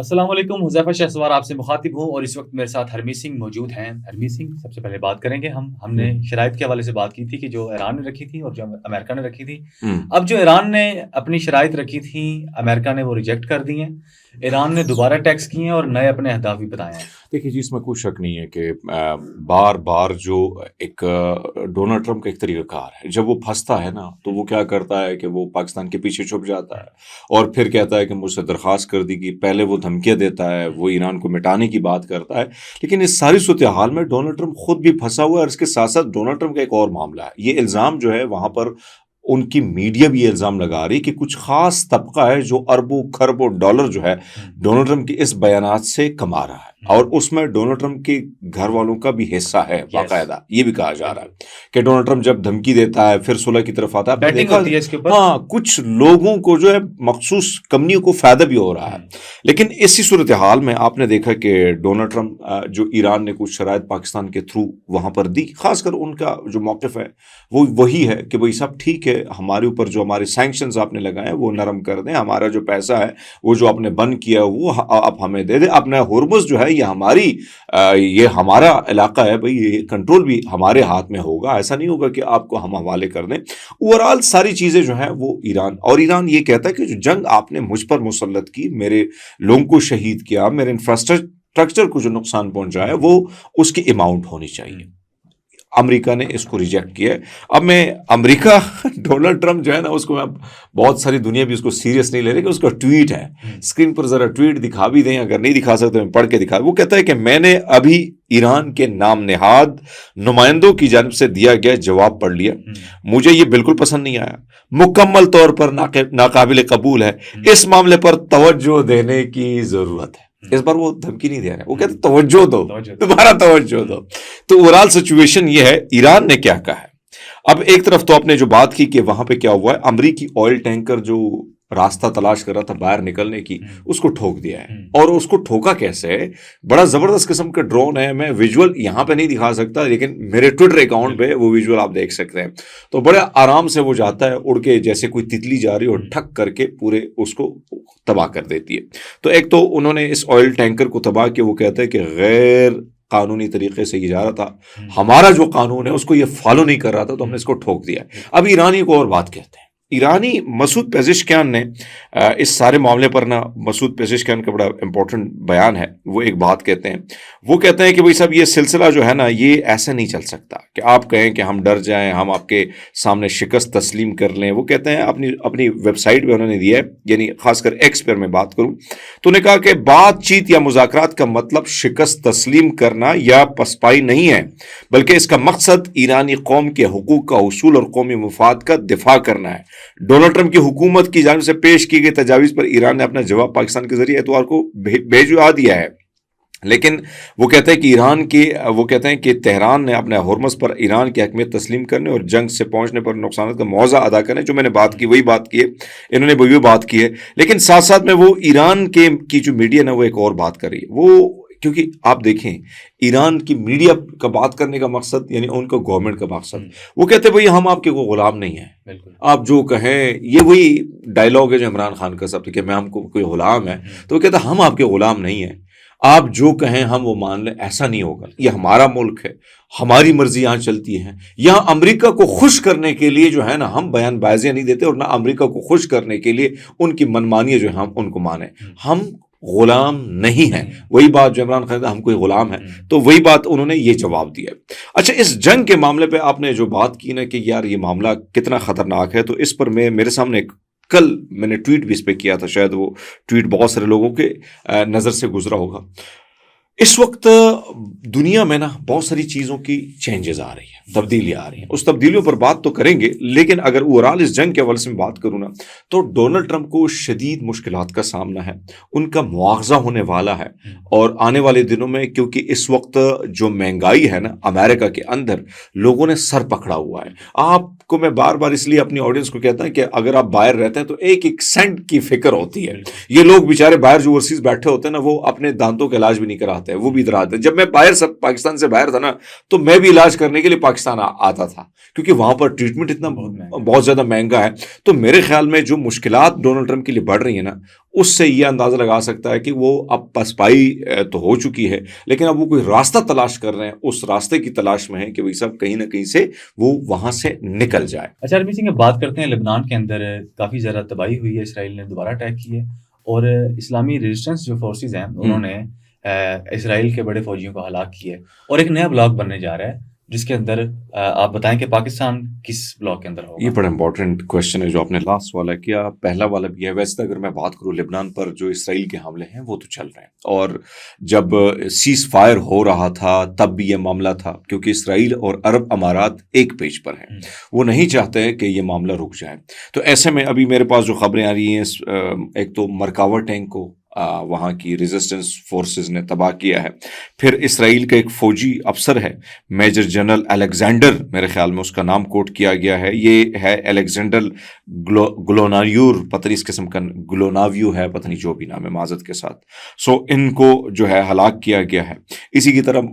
السلام علیکم، حذیفہ شہسوار آپ سے مخاطب ہوں اور اس وقت میرے ساتھ ہرمیت سنگھ موجود ہیں۔ ہرمیت سنگھ، سب سے پہلے بات کریں گے ہم نے شرائط کے حوالے سے بات کی تھی کہ جو ایران نے رکھی تھی اور جو امریکہ نے رکھی تھی۔ اب جو ایران نے اپنی شرائط رکھی تھی، امریکہ نے وہ ریجیکٹ کر دی ہیں، ایران نے دوبارہ ٹیکس کیے ہیں اور نئے اپنے اہداف بھی بتائے ہیں۔ دیکھیے جی، اس میں کوئی شک نہیں ہے کہ بار بار جو ایک ڈونلڈ ٹرمپ کا ایک طریقہ کار ہے، جب وہ پھنستا ہے نا تو وہ کیا کرتا ہے کہ وہ پاکستان کے پیچھے چھپ جاتا ہے اور پھر کہتا ہے کہ مجھ سے درخواست کر دی گئی، پہلے وہ دھمکیاں دیتا ہے، وہ ایران کو مٹانے کی بات کرتا ہے۔ لیکن اس ساری صورتحال میں ڈونلڈ ٹرمپ خود بھی پھنسا ہوا ہے، اور اس کے ساتھ ساتھ ڈونلڈ ٹرمپ کا ایک اور معاملہ ہے۔ یہ الزام جو ہے وہاں پر ان کی میڈیا بھی یہ الزام لگا رہی کہ کچھ خاص طبقہ ہے جو اربوں خربوں ڈالر جو ہے ڈونلڈ ٹرمپ کے اس بیانات سے کما رہا ہے، اور اس میں ڈونلڈ ٹرمپ کے گھر والوں کا بھی حصہ ہے باقاعدہ۔ یہ بھی کہا جا رہا ہے کہ ڈونلڈ ٹرمپ جب دھمکی دیتا ہے پھر صلح کی طرف آتا ہے، ہاں کچھ لوگوں کو جو ہے مخصوص کمپنیوں کو فائدہ بھی ہو رہا ہے۔ لیکن اسی صورتحال میں آپ نے دیکھا کہ ڈونلڈ ٹرمپ جو ایران نے کچھ شرائط پاکستان کے تھرو وہاں پر دی، خاص کر ان کا جو موقف ہے وہ وہی ہے کہ بھائی صاحب ٹھیک ہے، ہمارے اوپر جو ہمارے سینکشنز آپ نے لگائے وہ نرم کر دیں، ہمارا جو پیسہ ہے وہ جو آپ نے بند کیا وہ آپ ہمیں دے دیں، اپنا ہرمز جو ہے یہ ہمارا علاقہ ہے بھائی، یہ کنٹرول بھی ہمارے ہاتھ میں ہوگا، ایسا نہیں ہوگا کہ آپ کو ہم حوالے کر دیں۔ اوورآل ساری چیزیں جو ہیں وہ ایران یہ کہتا ہے کہ جو جنگ آپ نے مجھ پر مسلط کی، میرے لوگوں کو شہید کیا، میرے انفراسٹرکچر کو جو نقصان پہنچایا، وہ اس کی اماؤنٹ ہونی چاہیے۔ امریکہ نے اس کو ریجیکٹ کیا ہے۔ اب میں امریکہ ڈونلڈ ٹرمپ جو ہے نا، اس کو میں بہت ساری دنیا بھی اس کو سیریس نہیں لے رہی، کہ اس کا ٹویٹ ہے، اسکرین پر ذرا ٹویٹ دکھا بھی دیں، اگر نہیں دکھا سکتے میں پڑھ کے دکھا۔ وہ کہتا ہے کہ میں نے ابھی ایران کے نام نہاد نمائندوں کی جانب سے دیا گیا جواب پڑھ لیا، مجھے یہ بالکل پسند نہیں آیا، مکمل طور پر ناقابل قبول ہے، اس معاملے پر توجہ دینے کی ضرورت ہے۔ اس بار وہ دھمکی نہیں دے رہے، وہ کہتے توجہ دو، تمہارا توجہ دو۔ تو اوورآل سچویشن یہ ہے، ایران نے کیا کہا ہے۔ اب ایک طرف تو آپ نے جو بات کی کہ وہاں پہ کیا ہوا ہے، امریکی آئل ٹینکر جو راستہ تلاش کر رہا تھا باہر نکلنے کی، اس کو ٹھوک دیا ہے۔ اور اس کو ٹھوکا کیسے ہے؟ بڑا زبردست قسم کا ڈرون ہے، میں ویژول یہاں پہ نہیں دکھا سکتا، لیکن میرے ٹویٹر اکاؤنٹ پہ وہ ویژول آپ دیکھ سکتے ہیں۔ تو بڑے آرام سے وہ جاتا ہے، اڑ کے جیسے کوئی تتلی جا رہی ہے، اور ٹھک کر کے پورے اس کو تباہ کر دیتی ہے۔ تو ایک تو انہوں نے اس آئل ٹینکر کو تباہ کیا، وہ کہتا ہے کہ غیر قانونی طریقے سے یہ جا رہا تھا، ہمارا جو قانون ہے اس کو یہ فالو نہیں کر رہا تھا، تو ہم نے اس کو ٹھوک دیا۔ اب ایرانی کو اور بات کہتے ہیں، ایرانی مسعود پیزشکیان نے اس سارے معاملے پر نا، مسعود پیزشکیان کا بڑا امپورٹنٹ بیان ہے، وہ ایک بات کہتے ہیں، وہ کہتے ہیں کہ بھائی صاحب یہ سلسلہ جو ہے نا، یہ ایسے نہیں چل سکتا کہ آپ کہیں کہ ہم ڈر جائیں، ہم آپ کے سامنے شکست تسلیم کر لیں۔ وہ کہتے ہیں اپنی ویب سائٹ پہ انہوں نے دیا ہے، یعنی خاص کر ایکس پر میں بات کروں تو انہوں نے کہا کہ بات چیت یا مذاکرات کا مطلب شکست تسلیم کرنا یا پسپائی نہیں ہے، بلکہ اس کا مقصد ایرانی قوم کے حقوق کا حصول اور قومی مفاد کا دفاع کرنا ہے۔ ڈونلڈ ٹرمپ کی حکومت کی جانب سے پیش کی گئی تجاویز پر ایران نے اپنا جواب پاکستان کے ذریعے اتوار کو بھیجوا دیا ہے، لیکن وہ کہتے ہیں کہ تہران نے اپنے ہرمز پر ایران کی حکمیت تسلیم کرنے اور جنگ سے پہنچنے پر نقصانات کا معاوضہ ادا کرنے، جو میں نے بات کی وہی بات کی ہے، انہوں نے وہی بات کی ہے۔ لیکن ساتھ ساتھ میں وہ ایران کی جو میڈیا نے وہ ایک اور بات کری، وہ کیونکہ آپ دیکھیں ایران کی میڈیا کا بات کرنے کا مقصد، یعنی ان کا گورنمنٹ کا مقصد، وہ کہتے ہیں بھئی ہم آپ کے کوئی غلام نہیں ہیں، آپ جو کہیں، یہ وہی ڈائلاگ ہے جو عمران خان کا سب کہ میں ہم کو کوئی غلام ہے، تو وہ کہتے ہیں ہم آپ کے غلام نہیں ہیں، آپ جو کہیں ہم وہ مان لیں، ایسا نہیں ہوگا، یہ ہمارا ملک ہے، ہماری مرضی یہاں چلتی ہے، یہاں امریکہ کو خوش کرنے کے لیے جو ہے نا ہم بیان بازیاں نہیں دیتے، اور نہ امریکہ کو خوش کرنے کے لیے ان کی منمانیاں جو ہم ان کو مانیں، ہم غلام نہیں ہیں۔ وہی بات جو عمران خان ہم کوئی غلام ہیں، تو وہی بات انہوں نے یہ جواب دیا۔ اچھا، اس جنگ کے معاملے پہ آپ نے جو بات کی نا کہ یار یہ معاملہ کتنا خطرناک ہے، تو اس پر میرے سامنے کل میں نے ٹویٹ بھی اس پہ کیا تھا، شاید وہ ٹویٹ بہت سارے لوگوں کے نظر سے گزرا ہوگا۔ اس وقت دنیا میں نا بہت ساری چیزوں کی چینجز آ رہی ہیں، تبدیلیاں آ رہی ہیں، اس تبدیلیوں پر بات تو کریں گے، لیکن اگر اوورآل اس جنگ کے حوالے سے بات کروں نا، تو ڈونلڈ ٹرمپ کو شدید مشکلات کا سامنا ہے، ان کا مواخذہ ہونے والا ہے، اور آنے والے دنوں میں کیونکہ اس وقت جو مہنگائی ہے نا امریکہ کے اندر، لوگوں نے سر پکڑا ہوا ہے۔ آپ کو میں بار بار اس لیے اپنی آڈینس کو کہتا ہوں کہ اگر آپ باہر رہتے ہیں تو ایک ایک سینٹ کی فکر ہوتی ہے۔ یہ لوگ بیچارے باہر جو اوورسیز بیٹھے ہوتے ہیں نا، وہ اپنے دانتوں کا علاج بھی نہیں کراتے آتے ہیں وہ بھی ادھر آتے ہیں. جب میں پاکستان سے باہر تھا نا تو میں بھی علاج کرنے کے لیے پاکستان آتا تھا کیونکہ وہاں پر ٹریٹمنٹ اتنا بہت زیادہ مہنگا ہے. تو میرے خیال میں جو مشکلات ڈونلڈ ٹرمپ کے لیے بڑھ رہی ہیں نا اس سے یہ اندازہ لگا سکتا ہے کہ وہ اب پسپائی تو ہو چکی ہے لیکن اب وہ کوئی راستہ تلاش کر رہے ہیں, اس راستے کی تلاش میں ہے کہ بھائی صاحب کہیں نہ کہیں سے وہ وہاں سے نکل جائے. اچھا ہرمیت سنگھ بات کرتے ہیں لبنان کے اندر کافی زیادہ تباہی ہوئی ہے, اسرائیل نے دوبارہ اٹیک کی ہے اور اسلامی ریزسٹنس جو فورسز ہیں انہوں نے اسرائیل کے بڑے فوجیوں کو ہلاک کیا ہے اور ایک نیا بلاک بننے جا رہا ہے جس کے اندر آپ بتائیں کہ پاکستان کس بلاک کے اندر ہوگا. یہ بڑا امپورٹنٹ کوشچن ہے جو آپ نے لاسٹ والا کیا, پہلا والا بھی ہے. ویسے اگر میں بات کروں لبنان پر جو اسرائیل کے حملے ہیں وہ تو چل رہے ہیں اور جب سیز فائر ہو رہا تھا تب بھی یہ معاملہ تھا کیونکہ اسرائیل اور عرب امارات ایک پیج پر ہیں, وہ نہیں چاہتے کہ یہ معاملہ رک جائے. تو ایسے میں ابھی میرے پاس جو خبریں آ رہی ہیں ایک تو مرکاوا ٹینک کو وہاں کی ریزسٹنس فورسز نے تباہ کیا ہے. پھر اسرائیل کا ایک فوجی افسر ہے میجر جنرل الیگزینڈر, میرے خیال میں اس کا نام کوٹ کیا گیا ہے, یہ ہے الیگزینڈر گلوناویور, پتہ نہیں اس قسم کا گلوناویو ہے, پتہ نہیں جو بھی نام ہے معذرت کے ساتھ. سو ان کو جو ہے ہلاک کیا گیا ہے. اسی کی طرف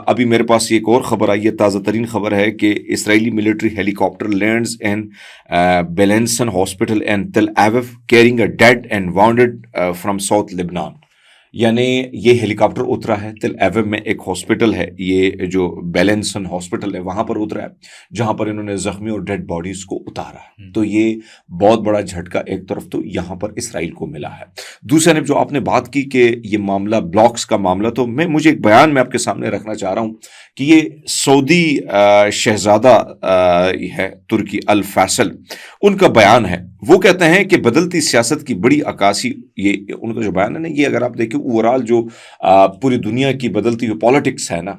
ابھی میرے پاس ایک اور خبر آئی ہے, تازہ ترین خبر ہے کہ اسرائیلی military helicopter lands in Beilinson hospital in Tel Aviv carrying a dead and wounded from south لبنان. یعنی یہ ہیلی کاپٹر اترا ہے تل ایویو میں, ایک ہاسپٹل ہے یہ جو بیلنسن ہاسپٹل ہے وہاں پر اترا ہے جہاں پر انہوں نے زخمی اور ڈیڈ باڈیز کو اتارا ہے. تو یہ بہت بڑا جھٹکا ایک طرف تو یہاں پر اسرائیل کو ملا ہے. دوسری طرف جو آپ نے بات کی کہ یہ معاملہ بلاکس کا معاملہ, تو مجھے ایک بیان میں آپ کے سامنے رکھنا چاہ رہا ہوں کہ یہ سعودی شہزادہ ہے ترکی الفیصل, ان کا بیان ہے. وہ کہتے ہیں کہ بدلتی سیاست کی بڑی عکاسی, یہ ان کا جو بیان ہے نا, یہ اگر آپ دیکھیں اوورال جو پوری دنیا کی بدلتی ہوئی پالیٹکس ہے نا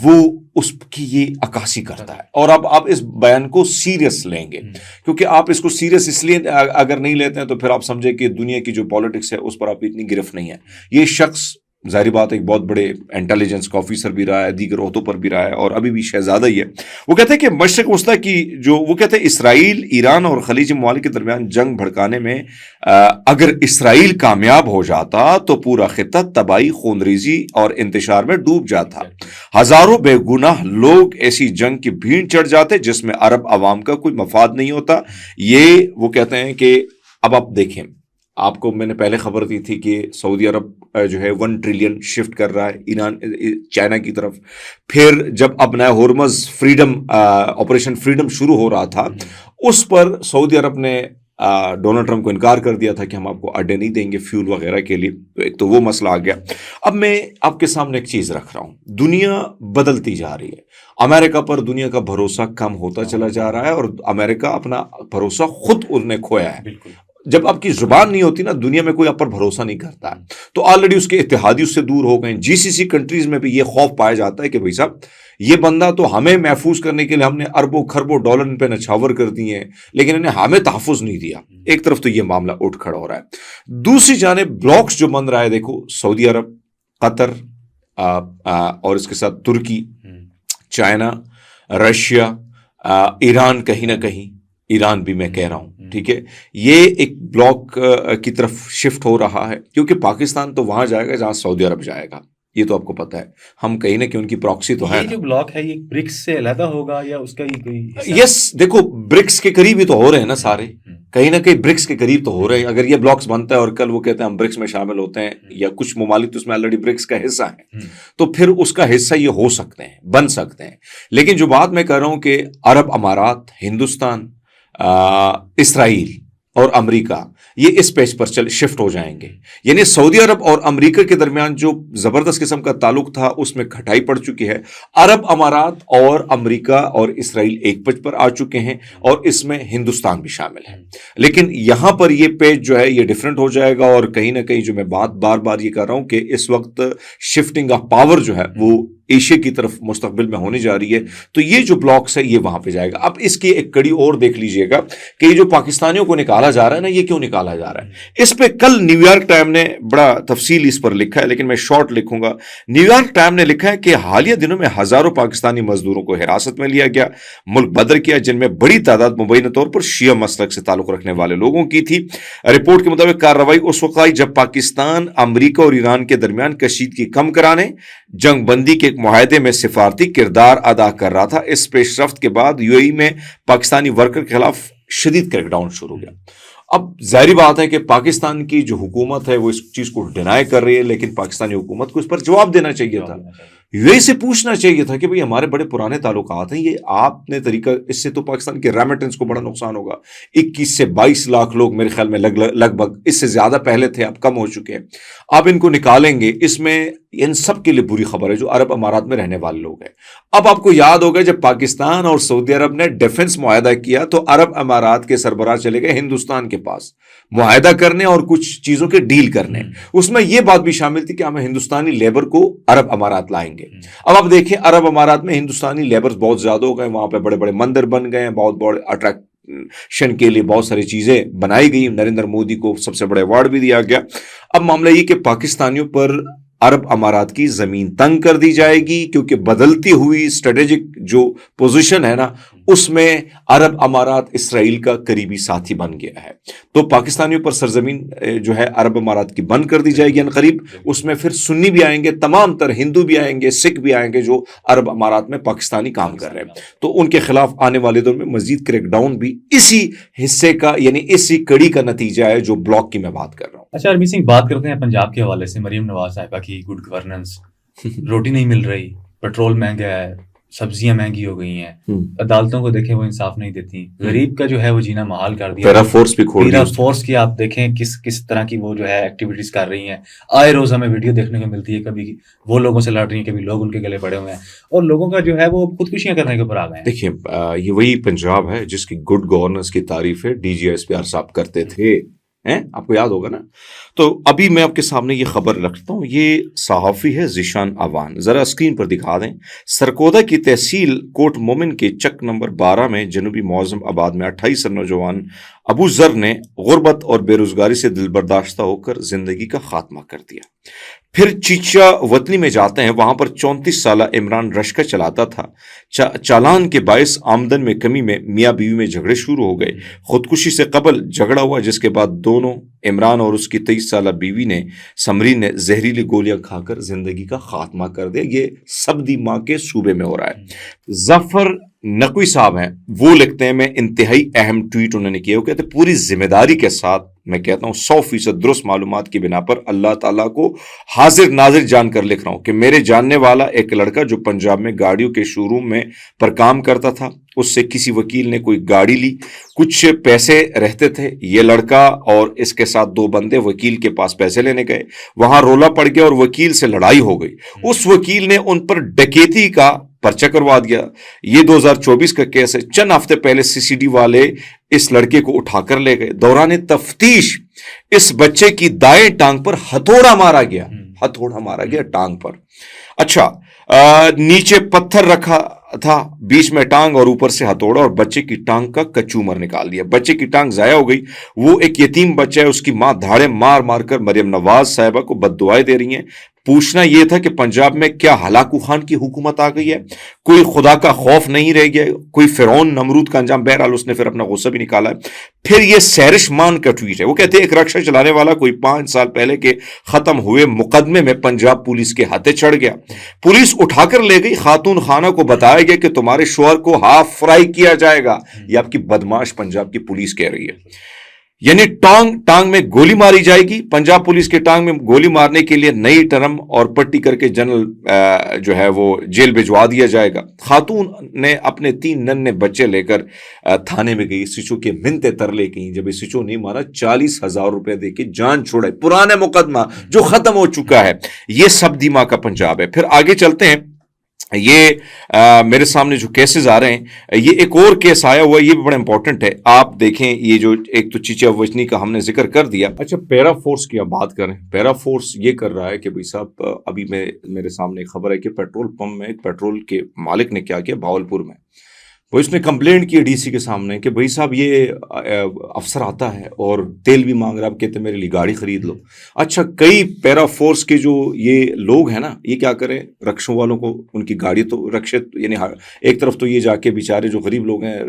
وہ اس کی یہ عکاسی کرتا ہے. اور اب آپ اس بیان کو سیریس لیں گے کیونکہ آپ اس کو سیریس اس لیے اگر نہیں لیتے ہیں تو پھر آپ سمجھیں کہ دنیا کی جو پالیٹکس ہے اس پر آپ اتنی گرفت نہیں ہے. یہ شخص ظاہری بات ایک بہت بڑے انٹیلیجنس کا آفیسر بھی رہا ہے, دیگر عہدوں پر بھی رہا ہے اور ابھی بھی شہزادہ ہی ہے. وہ کہتے ہیں کہ مشرق وسطیٰ کی جو وہ کہتے ہیں اسرائیل ایران اور خلیجی ممالک کے درمیان جنگ بھڑکانے میں اگر اسرائیل کامیاب ہو جاتا تو پورا خطہ تباہی, خونریزی اور انتشار میں ڈوب جاتا. ہزاروں بے گناہ لوگ ایسی جنگ کی بھیڑ چڑھ جاتے جس میں عرب عوام کا کوئی مفاد نہیں ہوتا. یہ وہ کہتے ہیں کہ اب آپ دیکھیں, آپ کو میں نے پہلے خبر دی تھی کہ سعودی عرب جو ہے 1 ٹریلین شفٹ کر رہا ہے ایران چائنا کی طرف. پھر جب اب نیا ہورمز فریڈم آپریشن فریڈم شروع ہو رہا تھا اس پر سعودی عرب نے ڈونلڈ ٹرمپ کو انکار کر دیا تھا کہ ہم آپ کو اڈے نہیں دیں گے فیول وغیرہ کے لیے. تو ایک تو وہ مسئلہ آ گیا. اب میں آپ کے سامنے ایک چیز رکھ رہا ہوں, دنیا بدلتی جا رہی ہے, امریکہ پر دنیا کا بھروسہ کم ہوتا چلا جا رہا ہے اور امریکہ اپنا بھروسہ خود انہوں نے کھویا ہے. جب آپ کی زبان نہیں ہوتی نا دنیا میں کوئی آپ پر بھروسہ نہیں کرتا ہے. تو آلریڈی اس کے اتحادی اس سے دور ہو گئے. جی سی سی کنٹریز میں بھی یہ خوف پایا جاتا ہے کہ بھائی صاحب یہ بندہ تو ہمیں محفوظ کرنے کے لیے ہم نے اربوں خربوں ڈالر ان پہ نچھاور کر دیے ہیں لیکن انہیں ہمیں تحفظ نہیں دیا. ایک طرف تو یہ معاملہ اٹھ کھڑا ہو رہا ہے. دوسری جانب بلاکس جو بن رہا ہے, دیکھو سعودی عرب, قطر اور اس کے ساتھ ترکی, چائنا, رشیا, ایران, کہیں نہ کہیں ایران بھی میں کہہ رہا ہوں, ٹھیک ہے, یہ ایک بلاک کی طرف شفٹ ہو رہا ہے کیونکہ پاکستان تو وہاں جائے گا جہاں سعودی عرب جائے گا. یہ تو آپ کو پتہ ہے, ہم کہیں نہ کہیں ان کی پراکسی تو ہے. یہ جو بلاک ہے یہ برکس سے علیحدہ ہوگا یا اس کا ہی کوئی؟ یس, دیکھو برکس کے قریب ہی تو ہو رہے ہیں نا سارے, کہیں نہ کہیں برکس کے قریب تو ہو رہے ہیں. اگر یہ بلاکس بنتا ہے اور کل وہ کہتے ہیں ہم برکس میں شامل ہوتے ہیں یا کچھ ممالک تو اس میں آلریڈی برکس کا حصہ ہیں تو پھر اس کا حصہ یہ ہو سکتے ہیں, بن سکتے ہیں. لیکن جو بات میں کہہ رہا ہوں کہ عرب امارات, ہندوستان, اسرائیل اور امریکہ یہ اس پیج پر شفٹ ہو جائیں گے. یعنی سعودی عرب اور امریکہ کے درمیان جو زبردست قسم کا تعلق تھا اس میں کھٹائی پڑ چکی ہے. عرب امارات اور امریکہ اور اسرائیل ایک پیج پر آ چکے ہیں اور اس میں ہندوستان بھی شامل ہے. لیکن یہاں پر یہ پیج جو ہے یہ ڈیفرنٹ ہو جائے گا اور کہیں نہ کہیں جو میں بات بار بار یہ کر رہا ہوں کہ اس وقت شفٹنگ آف پاور جو ہے وہ ایشیا کی طرف مستقبل میں ہونے جا رہی ہے، تو یہ جو بلاکس ہے یہ وہاں پہ جائے گا۔ اب اس کی ایک کڑی اور دیکھ لیجئے گا کہ یہ جو پاکستانیوں کو نکالا جا رہا ہے نا، یہ کیوں نکالا جا رہا ہے؟ اس پہ کل نیو یارک ٹائم نے بڑا تفصیل اس پر لکھا ہے، لیکن میں شارٹ لکھوں گا۔ نیو یارک ٹائم نے لکھا ہے کہ حالیہ دنوں میں ہزاروں پاکستانی مزدوروں کو حراست میں لیا گیا، ملک بدر کیا، جن میں بڑی تعداد مبینہ طور پر شیعہ مسلک سے تعلق رکھنے والے لوگوں کی تھی۔ رپورٹ کے مطابق کارروائی اس وقت آئی جب پاکستان امریکہ اور ایران کے درمیان کشیدگی کم کرانے، جنگ بندی کے ایک معاہدے میں سفارتی کردار ادا کر رہا تھا۔ اس پیش رفت کے بعد یو اے ای میں پاکستانی ورکر کے خلاف شدید کریک ڈاؤن شروع ہو گیا۔ اب ظاہری بات ہے کہ پاکستان کی جو حکومت ہے وہ اس چیز کو ڈینائی کر رہی ہے، لیکن پاکستانی حکومت کو اس پر جواب دینا چاہیے تھا، یو اے سے پوچھنا چاہیے تھا کہ بھئی ہمارے بڑے پرانے تعلقات ہیں، یہ آپ نے طریقہ، اس سے تو پاکستان کے ریمیٹنس کو بڑا نقصان ہوگا۔ 21 سے 22 لاکھ لوگ میرے خیال میں لگ بھگ، اس سے زیادہ پہلے تھے، اب کم ہو چکے ہیں، آپ ان کو نکالیں گے، اس میں ان سب کے لیے بری خبر ہے جو عرب امارات میں رہنے والے لوگ ہیں۔ اب آپ کو یاد ہوگا جب پاکستان اور سعودی عرب نے ڈیفنس معاہدہ کیا تو عرب امارات کے سربراہ چلے گئے ہندوستان کے پاس معاہدہ کرنے اور کچھ چیزوں کے ڈیل کرنے، اس میں یہ بات بھی شامل تھی کہ ہم ہندوستانی لیبر کو عرب امارات لائیں گے۔ اب آپ دیکھیں عرب امارات میں ہندوستانی لیبر بہت زیادہ ہو گئے، وہاں پہ بڑے بڑے مندر بن گئے ہیں، بہت بڑے اٹریکشن کے لیے بہت ساری چیزیں بنائی گئی، نریندر مودی کو سب سے بڑے ایوارڈ بھی دیا گیا۔ اب معاملہ یہ کہ پاکستانیوں پر عرب امارات کی زمین تنگ کر دی جائے گی، کیونکہ بدلتی ہوئی اسٹریٹجک جو پوزیشن ہے نا، اس میں عرب امارات اسرائیل کا قریبی ساتھی بن گیا ہے، تو پاکستانیوں پر سرزمین جو ہے عرب امارات کی بند کر دی جائے گی عنقریب۔ اس میں پھر سنی بھی آئیں گے، تمام تر ہندو بھی آئیں گے، سکھ بھی آئیں گے جو عرب امارات میں پاکستانی کام کر رہے ہیں، تو ان کے خلاف آنے والے دور میں مزید کریک ڈاؤن بھی اسی حصے کا، یعنی اسی کڑی کا نتیجہ ہے جو بلاک کی میں بات کر رہا ہوں۔ اچھا ہرمیت سنگھ، بات کرتے ہیں پنجاب کے حوالے سے۔ مریم نواز صاحبہ کی گڈ گورننس، روٹی نہیں مل رہی، پیٹرول مہنگا ہے، سبزیاں مہنگی ہو گئی ہیں، عدالتوں کو دیکھیں وہ انصاف نہیں دیتی، غریب کا جو ہے وہ جینا محال کر دیا۔ پیرا فورس بھی کھول دیا، فورس کی آپ دیکھیں کس طرح کی وہ جو ہے ایکٹیویٹیز کر رہی ہیں، آئے روز ہمیں ویڈیو دیکھنے کو ملتی ہے، کبھی وہ لوگوں سے لڑ رہی ہیں، کبھی لوگ ان کے گلے پڑے ہوئے ہیں، اور لوگوں کا جو ہے وہ خودکشیاں کرنے کے اوپر آ گئے ہیں۔ دیکھیں یہ وہی پنجاب ہے جس کی گڈ گورننس کی تعریف ہے D G S P R صاحب کرتے تھے، آپ کو یاد ہوگا نا۔ تو ابھی میں آپ کے سامنے یہ خبر رکھتا ہوں، یہ صحافی ہے ذیشان اوان، ذرا اسکرین پر دکھا دیں۔ سرکودہ کی تحصیل کوٹ مومن کے چک نمبر 12 میں جنوبی معظم آباد میں 28 نوجوان ابو ذر نے غربت اور بے روزگاری سے دل برداشتہ ہو کر زندگی کا خاتمہ کر دیا۔ پھر چیچا وطنی میں جاتے ہیں، وہاں پر 34 سالہ عمران رشکہ چلاتا تھا۔ چالان کے باعث آمدن میں کمی میں میاں بیوی میں جھگڑے شروع ہو گئے، خودکشی سے قبل جھگڑا ہوا، جس کے بعد دونوں عمران اور اس کی 23 سالہ بیوی نے سمرین نے زہریلی گولیاں کھا کر زندگی کا خاتمہ کر دیا۔ یہ سبدی ماں کے صوبے میں ہو رہا ہے۔ ظفر نقوی صاحب ہیں، وہ لکھتے ہیں، میں انتہائی اہم ٹویٹ انہوں نے کیا، وہ کہتے ہیں پوری ذمہ داری کے ساتھ میں کہتا ہوں 100% درست معلومات کی بنا پر اللہ تعالیٰ کو حاضر ناظر جان کر لکھ رہا ہوں کہ میرے جاننے والا ایک لڑکا جو پنجاب میں گاڑیوں کے شو روم میں پر کام کرتا تھا، اس سے کسی وکیل نے کوئی گاڑی لی، کچھ پیسے رہتے تھے، یہ لڑکا اور اس کے ساتھ 2 بندے وکیل کے پاس پیسے لینے گئے، وہاں رولا پڑ گیا اور وکیل سے لڑائی ہو گئی، اس وکیل نے ان پر ڈکیتی کا پرچہ کروا دیا۔ یہ 2024 کا کیس ہے۔ چند ہفتے پہلے CCD والے اس لڑکے کو اٹھا کر لے گئے، دوران تفتیش اس بچے کی دائیں ٹانگ پر ہتھوڑا مارا گیا ٹانگ پر۔ اچھا، نیچے پتھر رکھا تھا، بیچ میں ٹانگ اور اوپر سے ہتھوڑا، اور بچے کی ٹانگ کا کچومر نکال دیا۔ بچے کی ٹانگ ضائع ہو گئی، وہ ایک یتیم بچہ ہے، اس کی ماں دھاڑے مار مار کر مریم نواز صاحبہ کو بد دعائیں دے رہی ہیں۔ پوچھنا یہ تھا کہ پنجاب میں کیا ہلاکو خان کی حکومت آ گئی ہے؟ کوئی خدا کا خوف نہیں رہ گیا، کوئی فرعون نمرود کا انجام۔ بہرحال اس نے پھر اپنا غصہ بھی نکالا ہے۔ پھر یہ سیرش مان کا ٹویٹ ہے، وہ کہتے ہیں ایک رکشہ چلانے والا کوئی 5 سال پہلے کے ختم ہوئے مقدمے میں پنجاب پولیس کے ہاتھے چڑھ گیا، پولیس اٹھا کر لے گئی، خاتون خانہ کو بتایا گیا کہ تمہارے شوہر کو ہاف فرائی کیا جائے گا۔ یہ آپ کی بدماش پنجاب کی پولیس کہہ رہی ہے، یعنی ٹانگ میں گولی ماری جائے گی۔ پنجاب پولیس کے ٹانگ میں گولی مارنے کے لیے نئی ٹرم اور پٹی کر کے جنرل جو ہے وہ جیل بھجوا دیا جائے گا۔ خاتون نے اپنے 3 ننھے بچے لے کر تھانے میں گئی، سچو کے منتے ترلے کی، جب یہ سچو نہیں مانا 40,000 روپے دے کے جان چھوڑے، پرانا مقدمہ جو ختم ہو چکا ہے۔ یہ سب دیما کا پنجاب ہے۔ پھر آگے چلتے ہیں، یہ میرے سامنے جو کیسز آ رہے ہیں، یہ ایک اور کیس آیا ہوا ہے، یہ بھی بڑا امپورٹنٹ ہے. آپ دیکھیں یہ جو ایک تو چیچا وجنی کا ہم نے ذکر کر دیا. اچھا پیرا فورس کی آپ بات کریں. پیرا فورس یہ کر رہا ہے کہ بھائی صاحب ابھی میرے سامنے ایک خبر ہے کہ پیٹرول پمپ میں ایک پیٹرول کے مالک نے کیا کیا بھاولپور میں، وہ اس نے کمپلینٹ کی ڈی سی کے سامنے کہ بھائی صاحب یہ افسر آتا ہے اور تیل بھی مانگ رہا ہے، آپ کہتے ہیں میرے لیے گاڑی خرید لو. اچھا کئی پیرا فورس کے جو یہ لوگ ہیں نا، یہ کیا کریں، رکشوں والوں کو ان کی گاڑی تو رکشے یعنی ایک طرف تو یہ جا کے بیچارے جو غریب لوگ ہیں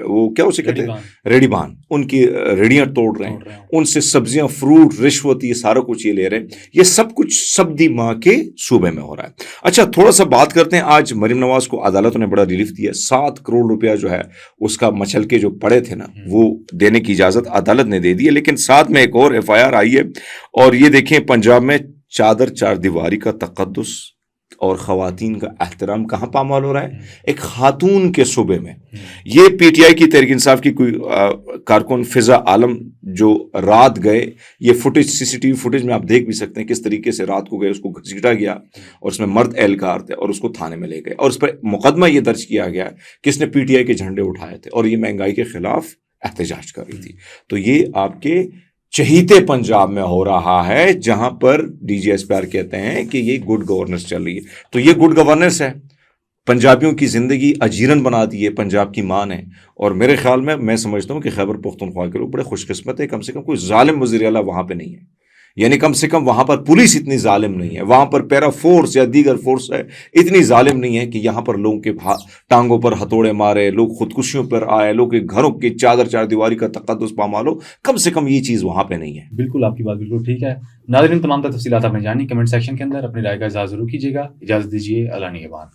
وہ کیا اسے کہتے ہیں ریڑی بان، ان کی ریڑیاں توڑ رہے ہیں، ان سے سبزیاں فروٹ رشوت یہ سارا کچھ یہ لے رہے ہیں. یہ سب کچھ سبدی ماں کے صوبے میں ہو رہا ہے. اچھا تھوڑا سا بات کرتے ہیں، آج مریم نواز کو عدالت نے بڑا ریلیف دیا. 7 کروڑ روپیہ جو ہے اس کا مچل کے جو پڑے تھے نا وہ دینے کی اجازت عدالت نے دے دی ہے. لیکن ساتھ میں ایک اور ایف آئی آر آئی ہے، اور یہ دیکھیں پنجاب میں چادر چار دیواری کا تقدس اور خواتین کا احترام کہاں پامال ہو رہا ہے، ایک خاتون کے صوبے میں. یہ پی ٹی آئی کی تحریک انصاف کی کوئی کارکن فضا عالم جو رات گئے، یہ فوٹیج سی سی ٹی وی فوٹیج میں آپ دیکھ بھی سکتے ہیں کس طریقے سے رات کو گئے، اس کو گھسیٹا گیا اور اس میں مرد اہلکار تھے اور اس کو تھانے میں لے گئے اور اس پر مقدمہ یہ درج کیا گیا کہ اس نے پی ٹی آئی کے جھنڈے اٹھائے تھے اور یہ مہنگائی کے خلاف احتجاج کر رہی تھی. تو یہ آپ کے چہیتے پنجاب میں ہو رہا ہے، جہاں پر D G S P R کہتے ہیں کہ یہ گڈ گورننس چل رہی ہے. تو یہ گڈ گورننس ہے، پنجابیوں کی زندگی اجیرن بنا دی ہے پنجاب کی ماں نے. اور میرے خیال میں سمجھتا ہوں کہ خیبر پختونخوا کے لوگ بڑے خوش قسمت ہے، کم سے کم کوئی ظالم وزیر اعلیٰ وہاں پہ نہیں ہے، یعنی کم سے کم وہاں پر پولیس اتنی ظالم نہیں ہے، وہاں پر پیرا فورس یا دیگر فورس ہے اتنی ظالم نہیں ہے کہ یہاں پر لوگوں کے ٹانگوں پر ہتھوڑے مارے، لوگ خودکشیوں پر آئے، لوگ کے گھروں کی چادر چار دیواری کا تقدس پامال ہو. کم سے کم یہ چیز وہاں پہ نہیں ہے. بالکل آپ کی بات بالکل ٹھیک ہے. ناظرین تمام تفصیلات آپ نے جانی، کمنٹ سیکشن کے اندر اپنی رائے کا اظہار ضرور کیجیے گا. اجازت دیجیے، اللہ نگہبان.